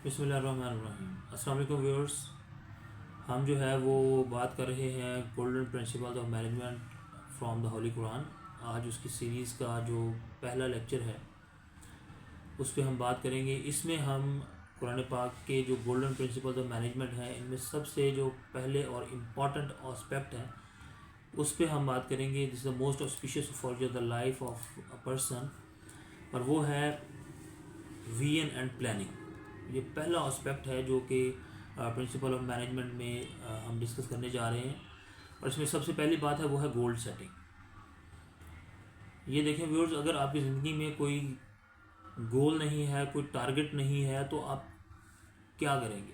बिस्मिल्लाहिर्रहमानिर्रहीम। अस्सलाम वालेकुम व्यूअर्स। हम जो है वो बात कर रहे हैं golden principles of management from the Holi Quran. आज उसकी सीरीज़ का जो पहला लेक्चर है उस पर हम बात करेंगे। इसमें हम कुरान पाक के जो गोल्डन प्रिंसिपल्स ऑफ मैनेजमेंट हैं इनमें सबसे जो पहले और इम्पॉर्टेंट एस्पेक्ट है उस पर हम बात करेंगे। This is the most auspicious for the life of a person, और वो है विजन एंड प्लानिंग। ये पहला एस्पेक्ट है जो कि प्रिंसिपल ऑफ मैनेजमेंट में हम डिस्कस करने जा रहे हैं। और इसमें सबसे पहली बात है वो है गोल सेटिंग। ये देखें व्यूअर्स, अगर आपकी ज़िंदगी में कोई गोल नहीं है, कोई टारगेट नहीं है, तो आप क्या करेंगे।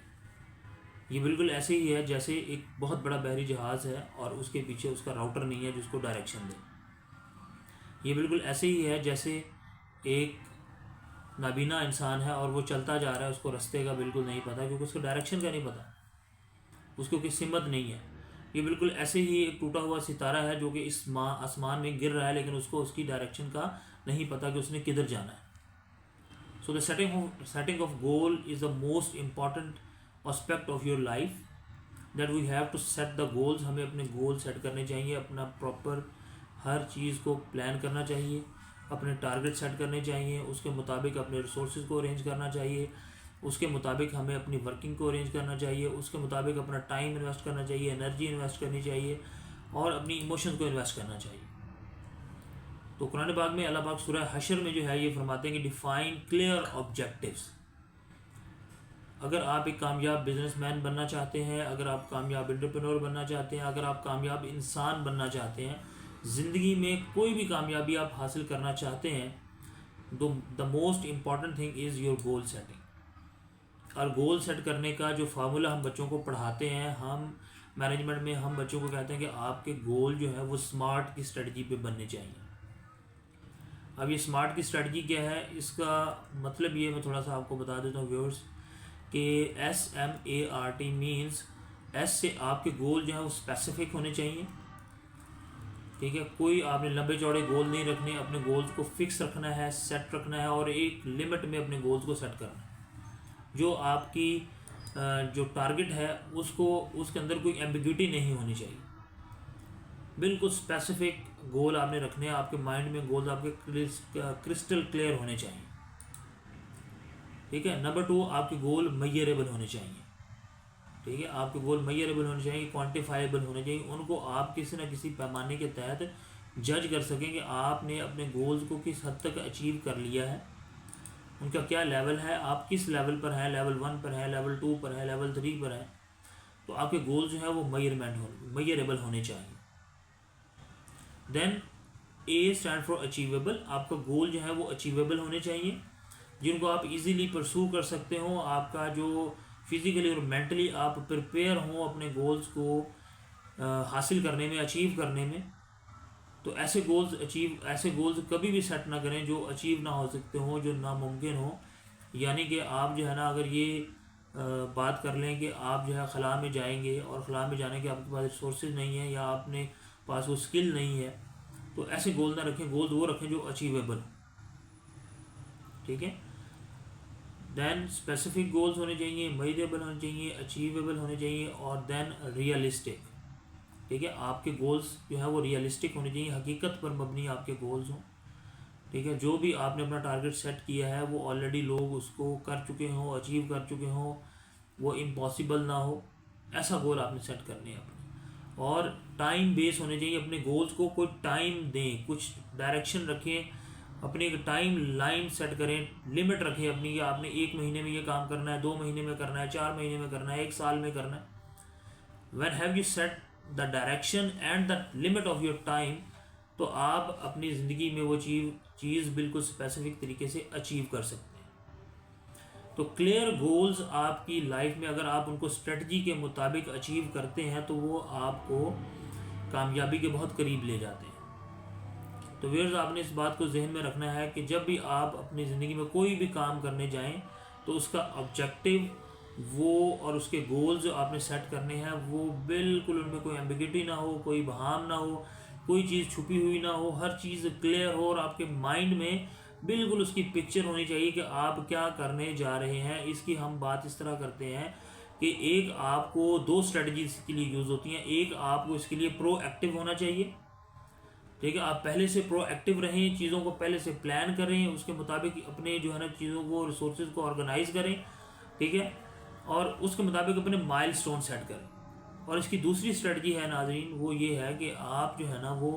ये बिल्कुल ऐसे ही है जैसे एक बहुत बड़ा बहरी जहाज़ है और उसके पीछे उसका राउटर नहीं है जिसको डायरेक्शन दे। ये बिल्कुल ऐसे ही है जैसे एक नाबीना इंसान है और वो चलता जा रहा है, उसको रास्ते का बिल्कुल नहीं पता क्योंकि उसको डायरेक्शन का नहीं पता, उसको किसी हिम्मत नहीं है। ये बिल्कुल ऐसे ही एक टूटा हुआ सितारा है जो कि इस आसमान में गिर रहा है, लेकिन उसको उसकी डायरेक्शन का नहीं पता कि उसने किधर जाना है। So the setting of goal is the most important aspect of your life, that we have to set the goals. हमें अपने गोल सेट करने चाहिए, अपना प्रॉपर हर चीज़ को प्लान करना चाहिए, अपने टारगेट सेट करने चाहिए, उसके मुताबिक अपने रिसोर्सेज को अरेंज करना चाहिए, उसके मुताबिक हमें अपनी वर्किंग को अरेंज करना चाहिए, उसके मुताबिक अपना टाइम इन्वेस्ट करना चाहिए, एनर्जी इन्वेस्ट करनी चाहिए और अपनी इमोशंस को इन्वेस्ट करना चाहिए। तो कुरान पाक में अल्लाह पाक सूरह हशर में जो है ये फरमाते हैं कि डिफाइन क्लियर ऑब्जेक्टिव्स। अगर आप एक कामयाब बिजनेसमैन बनना चाहते हैं, अगर आप कामयाब एंटरप्रेन्योर बनना चाहते हैं, अगर आप कामयाब इंसान बनना चाहते हैं, ज़िंदगी में कोई भी कामयाबी आप हासिल करना चाहते हैं, the most important thing is your goal setting. और गोल सेट करने का जो फार्मूला हम बच्चों को पढ़ाते हैं, हम मैनेजमेंट में हम बच्चों को कहते हैं कि आपके गोल जो है वो स्मार्ट की स्ट्रेटजी पे बनने चाहिए। अब ये स्मार्ट की स्ट्रेटजी क्या है, इसका मतलब ये मैं थोड़ा सा आपको बता देता हूँ व्यूअर्स कि SMART मीन्स एस से आपके गोल जो है वो स्पेसिफिक होने चाहिए। ठीक है, कोई आपने लंबे चौड़े गोल नहीं रखने, अपने गोल्स को फिक्स रखना है, सेट रखना है और एक लिमिट में अपने गोल्स को सेट करना है। जो आपकी जो टारगेट है उसको उसके अंदर कोई एम्बिग्यूटी नहीं होनी चाहिए, बिल्कुल स्पेसिफिक गोल आपने रखने हैं। आपके माइंड में गोल्स आपके क्रिस्टल क्लियर होने चाहिए। ठीक है। नंबर 2, आपके गोल मेजरेबल होने चाहिए। ठीक है, आपके गोल मेजरेबल होने चाहिए, क्वांटिफाइबल होने चाहिए। उनको आप किसी न किसी पैमाने के तहत जज कर सकें कि आपने अपने गोल्स को किस हद तक अचीव कर लिया है, उनका क्या लेवल है, आप किस लेवल पर हैं, लेवल 1 पर है, लेवल 2 पर है, लेवल 3 पर है। तो आपके गोल्स जो है वो मेजरेबल होने चाहिए। Then A stand for achievable. आपका गोल जो है वो अचीवेबल होने चाहिए, जिनको आप इजीली परसू कर सकते हो। आपका जो फिज़िकली और मेंटली आप प्रिपेयर हों अपने गोल्स को हासिल करने में, अचीव करने में। तो ऐसे गोल्स कभी भी सेट ना करें जो अचीव ना हो सकते हों, जो नामुमकिन हो। यानी कि आप जो है ना, अगर ये बात कर लें कि आप जो है खला में जाएंगे और खला में जाने के आपके पास रिसोर्सेज नहीं है या आपने पास वो स्किल नहीं है, तो ऐसे गोल ना रखें। गोल्स वो रखें जो अचीवेबल। ठीक है। देन स्पेसिफिक गोल्स होने चाहिए, मेजरेबल होने चाहिए, अचीवेबल होने चाहिए और देन रियलिस्टिक। ठीक है, आपके गोल्स जो है वो रियलिस्टिक होने चाहिए, हकीकत पर मबनी आपके गोल्स हों। ठीक है, जो भी आपने अपना टारगेट सेट किया है वो ऑलरेडी लोग उसको कर चुके हों, अचीव कर चुके हों, वो इम्पॉसिबल ना हो, ऐसा गोल आपने सेट करने हैं अपने। और टाइम बेस होने चाहिए अपने गोल्स को, कोई टाइम दें, कुछ डायरेक्शन रखें, अपनी एक टाइम लाइन सेट करें, लिमिट रखें अपनी कि आपने 1 महीने में ये काम करना है, 2 महीने में करना है, 4 महीने में करना है, 1 साल में करना है। When have you set the direction and the limit of your time, तो आप अपनी ज़िंदगी में वो चीज़ बिल्कुल स्पेसिफिक तरीके से अचीव कर सकते हैं। तो क्लियर गोल्स आपकी लाइफ में अगर आप उनको स्ट्रेटजी के मुताबिक अचीव करते हैं तो वो आपको कामयाबी के बहुत करीब ले जाते हैं। तो व्यूअर्स, आपने इस बात को जहन में रखना है कि जब भी आप अपनी ज़िंदगी में कोई भी काम करने जाएं तो उसका ऑब्जेक्टिव वो और उसके गोल्स जो आपने सेट करने हैं वो बिल्कुल उनमें कोई एम्बिग्यूटी ना हो, कोई बहाम ना हो, कोई चीज़ छुपी हुई ना हो, हर चीज़ क्लियर हो और आपके माइंड में बिल्कुल उसकी पिक्चर होनी चाहिए कि आप क्या करने जा रहे हैं। इसकी हम बात इस तरह करते हैं कि एक आपको दो स्ट्रेटजीज के लिए यूज़ होती हैं। एक आपको इसके लिए प्रोएक्टिव होना चाहिए, ठीक है, आप पहले से प्रोएक्टिव रहें, चीज़ों को पहले से प्लान करें, उसके मुताबिक अपने जो है ना चीज़ों को, रिसोर्सेज को ऑर्गेनाइज करें, ठीक है, और उसके मुताबिक अपने माइलस्टोन सेट करें। और इसकी दूसरी स्ट्रेटजी है नाज़रीन, वो ये है कि आप जो है ना वो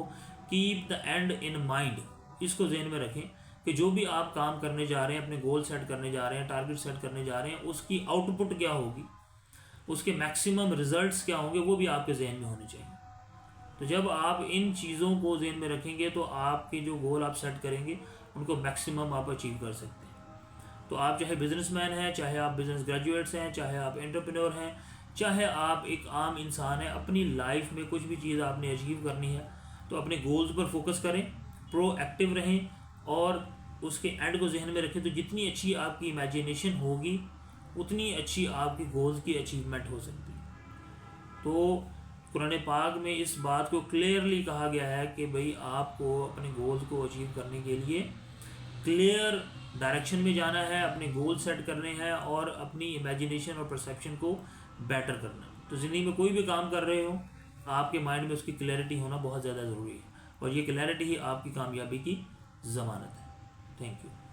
keep the and in mind. इसको जहन में रखें कि जो भी आप काम करने जा रहे हैं, अपने गोल सेट करने जा रहे हैं, टारगेट सेट करने जा रहे हैं, उसकी आउटपुट क्या होगी, उसके मैक्सिमम रिजल्ट्स क्या होंगे, वो भी आपके जहन में होने चाहिए। तो जब आप इन चीज़ों को जहन में रखेंगे तो आपके जो गोल आप सेट करेंगे उनको मैक्सिमम आप अचीव कर सकते हैं। तो आप चाहे बिजनेसमैन हैं, चाहे आप बिजनेस ग्रेजुएट्स हैं, चाहे आप एंटरप्रेन्योर हैं, चाहे आप एक आम इंसान हैं, अपनी लाइफ में कुछ भी चीज़ आपने अचीव करनी है तो अपने गोल्स पर फोकस करें, प्रोएक्टिव रहें और उसके एंड को जहन में रखें। तो जितनी अच्छी आपकी इमेजिनेशन होगी उतनी अच्छी आपकी गोल्स की अचीवमेंट हो सकती है। तो कुरान पाक में इस बात को क्लियरली कहा गया है कि भाई आपको अपने गोल्स को अचीव करने के लिए क्लियर डायरेक्शन में जाना है, अपने गोल सेट करने हैं और अपनी इमेजिनेशन और परसेप्शन को बेटर करना है। तो ज़िंदगी में कोई भी काम कर रहे हो, आपके माइंड में उसकी क्लैरिटी होना बहुत ज़्यादा ज़रूरी है, और ये क्लैरिटी ही आपकी कामयाबी की ज़मानत है। Thank you.